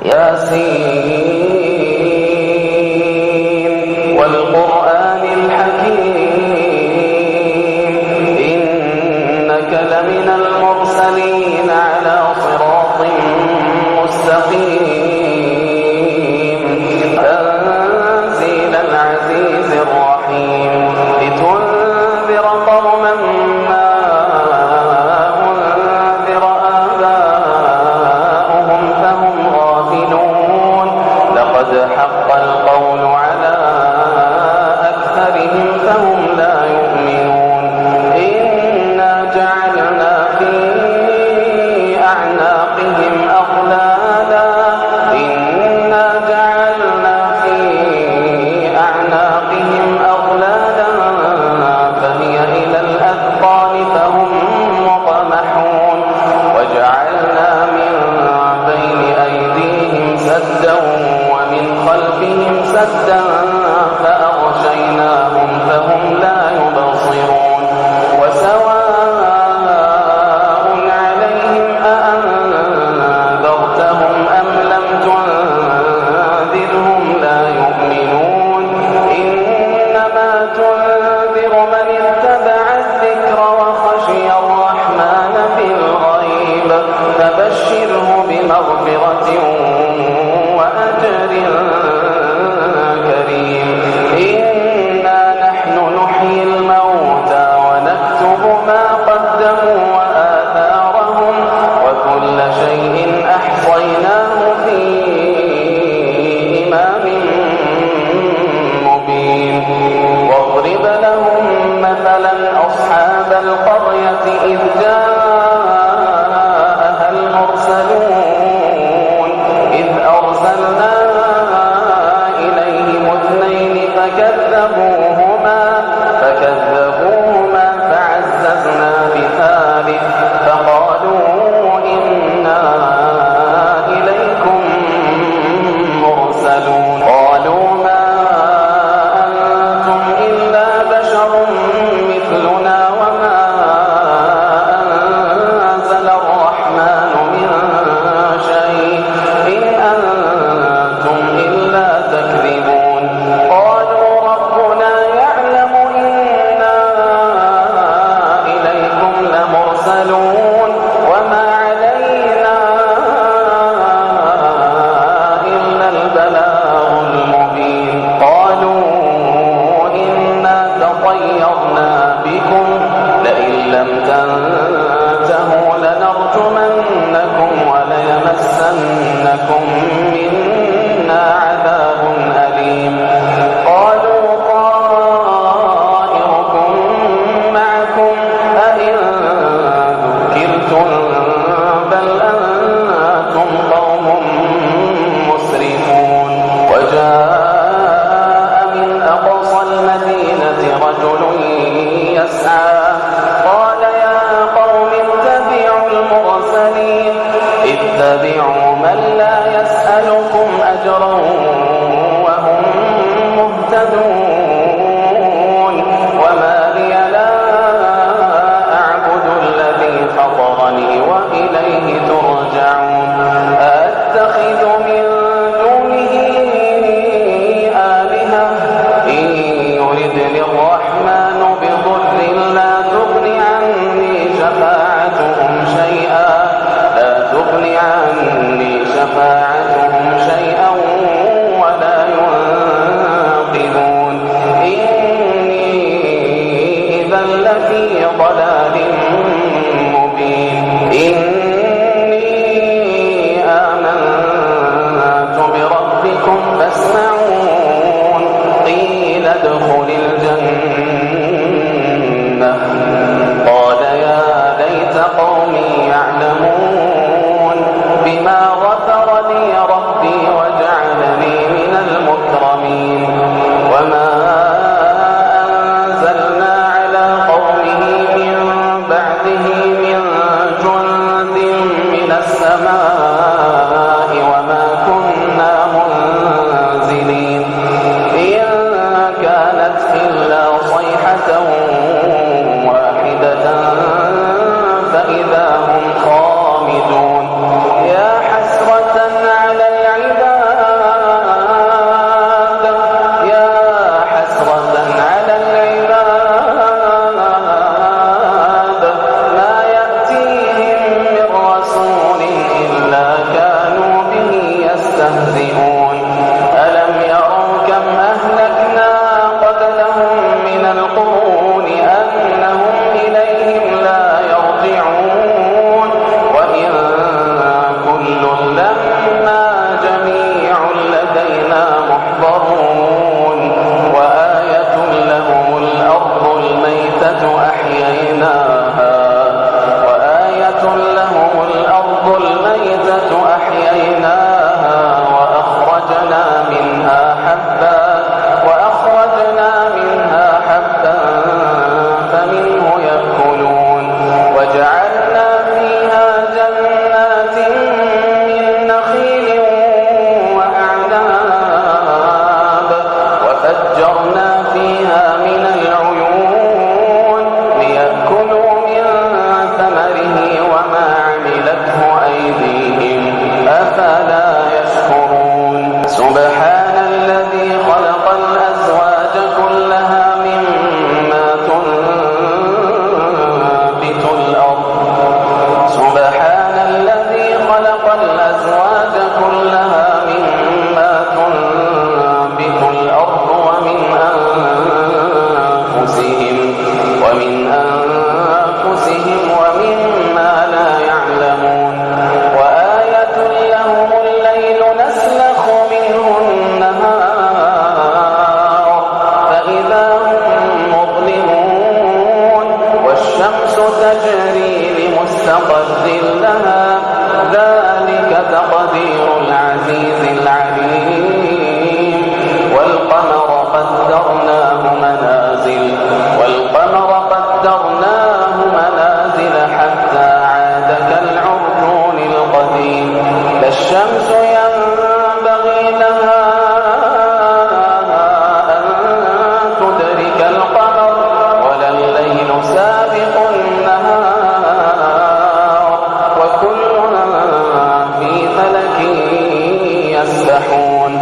ياسين والقرآن الحكيم إنك لمن المرسلين على صراط مستقيم تنزيل العزيز الرحيم لتنذر قوما ما أنذر آباؤهم فهم غافلون لقد حق القول على أكثرهم فهم لا يؤمنون إنا جعلنا في أعناقهم أغلالا فهي إلى الأذقان فهم مقمحون وجعلنا من بين أيديهم سدا ومن خلفهم سدا فأغشيناهم فهم لا يبصرون وسواء عليهم أأنذرتهم أم لم تنذرهم لا يؤمنون إنما تنذر من اتبع الذكر وخشي الرحمن بالغيب فبشره بمغفرة وأجر كريم إنا نحن نحيي الموتى ونكتب ما قدموا وآثارهم وكل شيء أحصيناه في إمام مبين واضرب لهم مثلا أصحاب القرية إذ جاءها المرسلون إذ أرسلنا إليهم اثنين فكذبوهما فعززنا بثالث فقالوا إنا إليكم مرسلون قالوا ما أنتم إلا بشر مثلنا وما أنزل الرحمن من شيء إن أنتم إلا تكذبون قالوا ربنا يعلم إنا إليكم لمرسلون وما علينا إلا البلاغ المبين قالوا إنا تطيرنا بكم لئن لم تنتهوا لنرجمنكم وليمسنكم منا عذاب أليم قالوا طائركم معكم أئن ذكرتم بل أنتم قوم مسرفون وجاء من أقصى المدينة رجل يسعى قال يا قوم اتبعوا المرسلين اتبعوا من لا يسألكم أجرا وهم مهتدون وما لي لا أعبد الذي فطرني وإليه ترجعون أتخذ من دونه آلهة إن يردني الرحمن بضر لا تغني عني شفاعتهم شيئا لا الشمس ينبغي لها أن تدرك القمر ولا الليل سابق النهار وكل في فلك يسبحون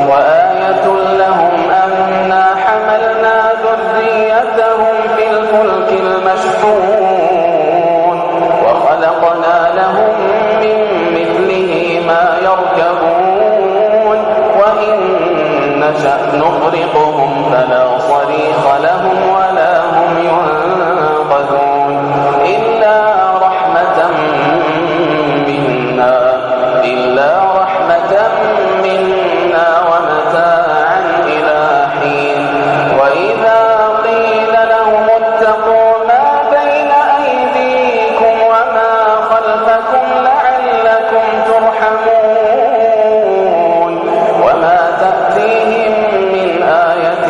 وآية لهم أنا حملنا ذريتهم في الفلك المشحون وخلقنا لهم من مثله ما يركبون وإن نشأ نغرقهم فلا صريخ لهم ولا هم ينقذون إلا رحمة منا ومتاعا إلى حين وإذا قيل لهم اتقوا ما بين أيديكم وما خلفكم لعلكم ترحمون وما تأتيهم من آية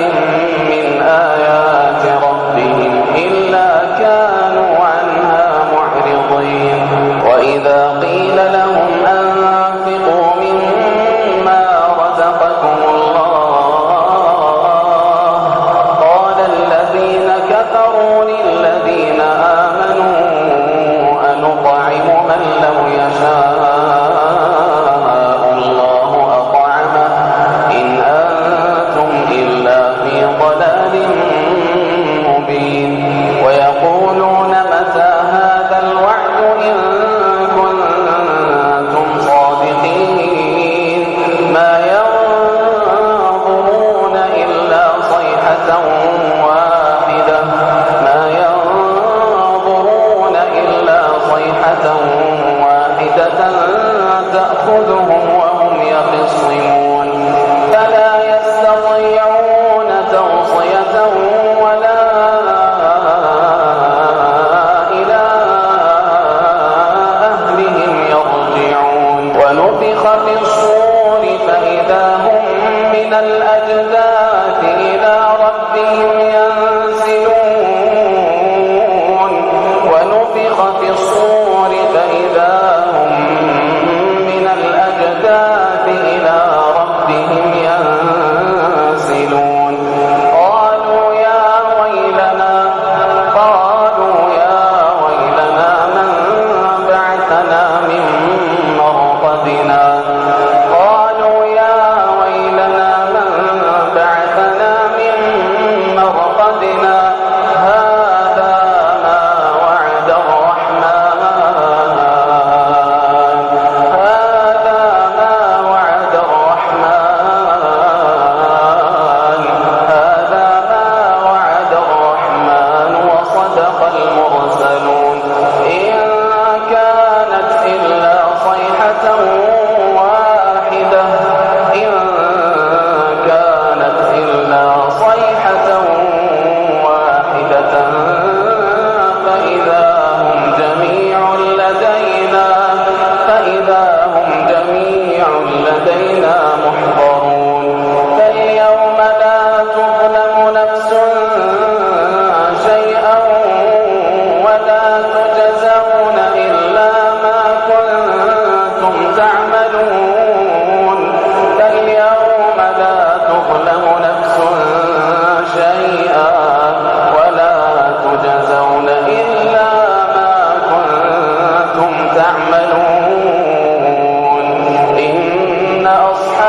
من آيات ربهم إلا كانوا عنها معرضين وإذا قيل لهم أنفقوا مما رزقكم الله قال الذين كفروا للذين آمنوا أنطعم من لو يشاء الله أطعمه إن أنتم إلا في ضلال مبين ويقولون متى هذا الوعد إن كنتم صادقين ما ينظرون إلا صيحة واحدة تأخذهم وهم يخصمون فلا يستطيعون توصية ولا إلى أهلهم يرجعون ونفخ في الصور فإذا هم من الأجداث إلى ربهم ينسلون ونفخ في الصور فإذا هم من الأجداث إلى ربهم ينسلون قالوا يا ويلنا من بعثنا من مرقدنا هذا ما وعد الرحمن وصدق المرسلون إن كانت إلا صيحة واحدة فإذا هم جميع لدينا محضرون فاليوم لا تظلم نفس شيئا ولا تجزون إلا ما كنتم تعملون فاليوم لا تظلم نفس شيئا ولا تجزون إلا ما كنتم تعملون إن أصحاب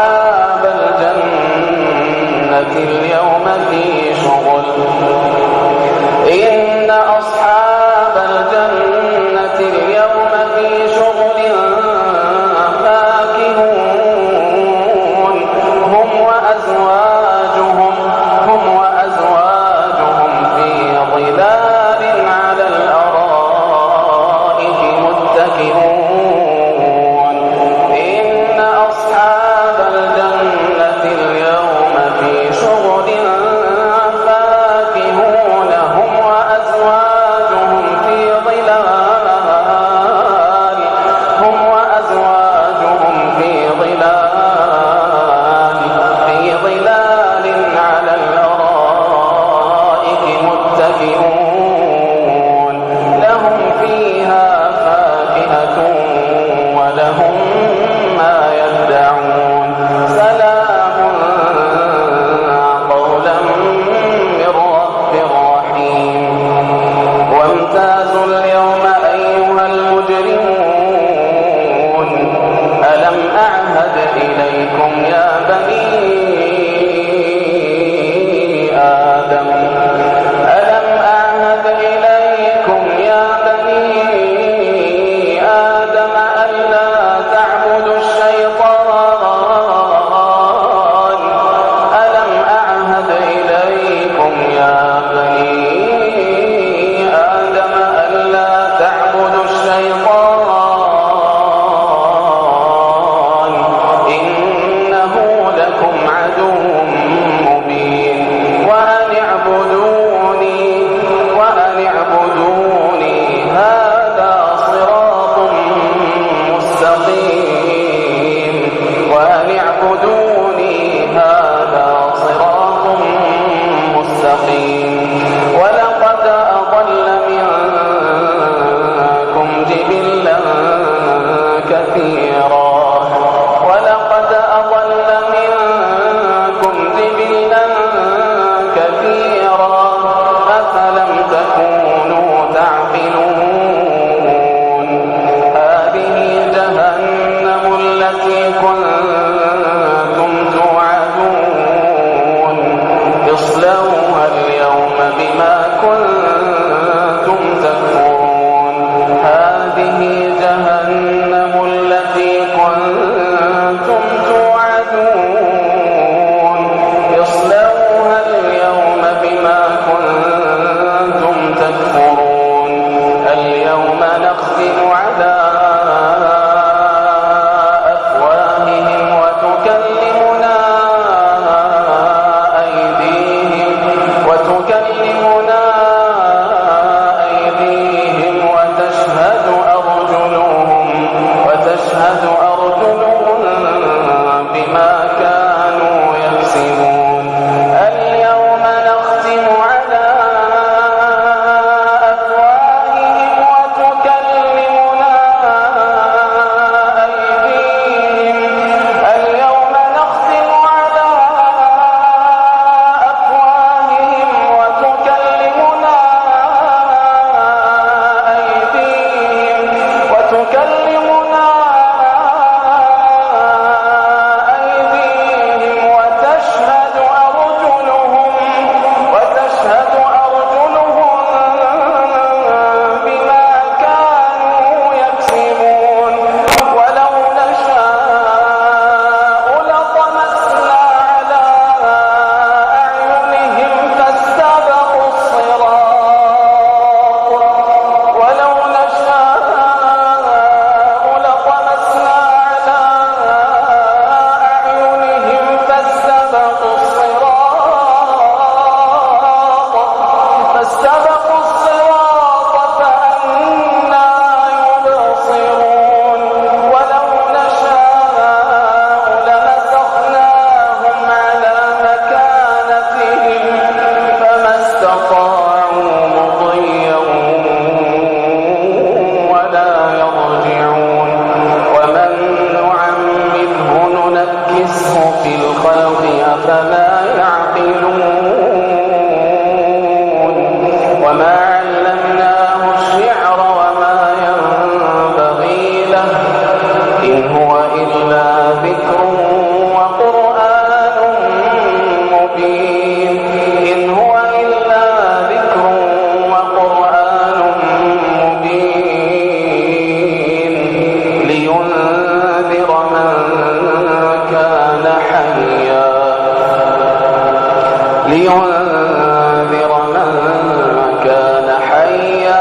كان حيا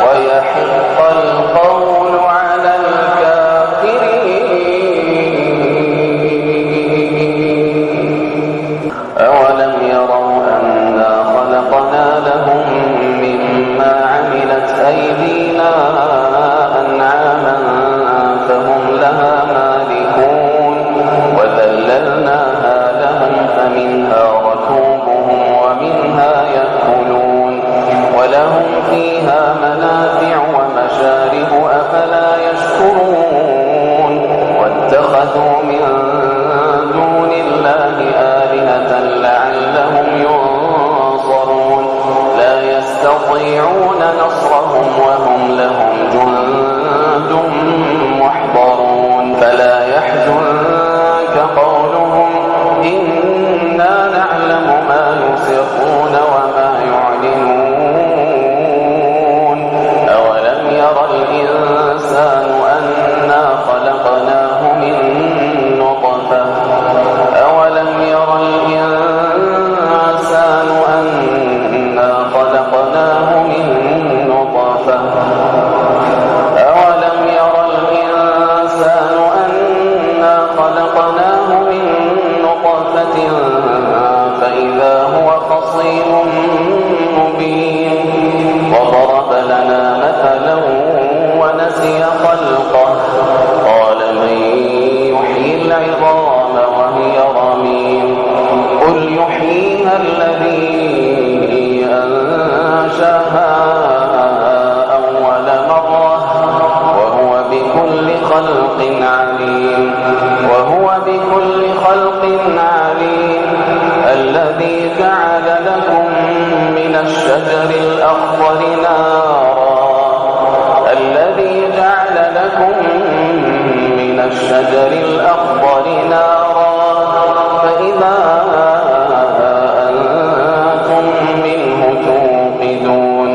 ويحق القول على الكافرين. أولم يروا أنا خلقنا لهم مما عملت أيدينا أنعاما فهم لها مالكون وذللناها لهم فمنها ركوبهم ومنها يأكلون ولهم فيها منافع ومشارب أفلا يشكرون. واتخذوا من دون الله آلهة لعلهم ينصرون لا يستطيعون نصرهم وهم لهم جند محضرون. فلا يحزنك قولهم إنا نعلم ما يسرون وما يعلنون. أولم ير الإنسان أنا خلقناه من نطفة فإذا هو خصيم مبين. وضرب لنا مثلا ونسي خلقه قال من يحيي العظام وهي رميم قل يحييها الذي أنشأها أول مرة وهو بكل خلق عليم. الذي جعل لكم من الشجر الأخضر نارا فإذا أنتم منه توقدون.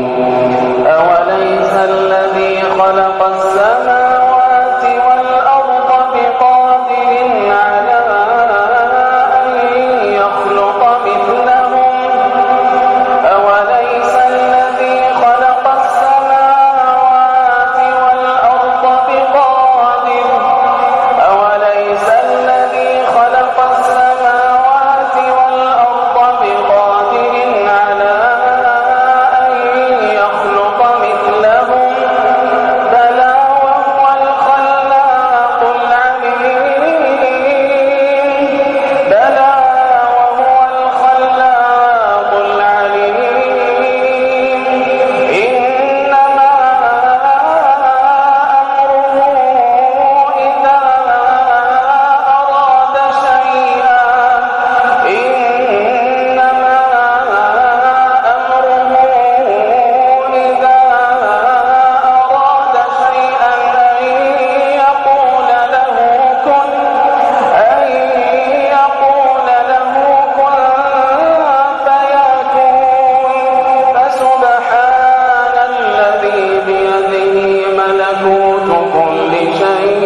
أوليس الذي خلق السماوات والأرض بقادر على أن يخلق مثلهم أوليس الذي خلق السماوات والأرض بقادر على أن يخلق مثلهم بلى وهو الخلاق العليم. إنما أمره إذا أراد شيئا فسبحان الذي بيده ملكوت كل شيء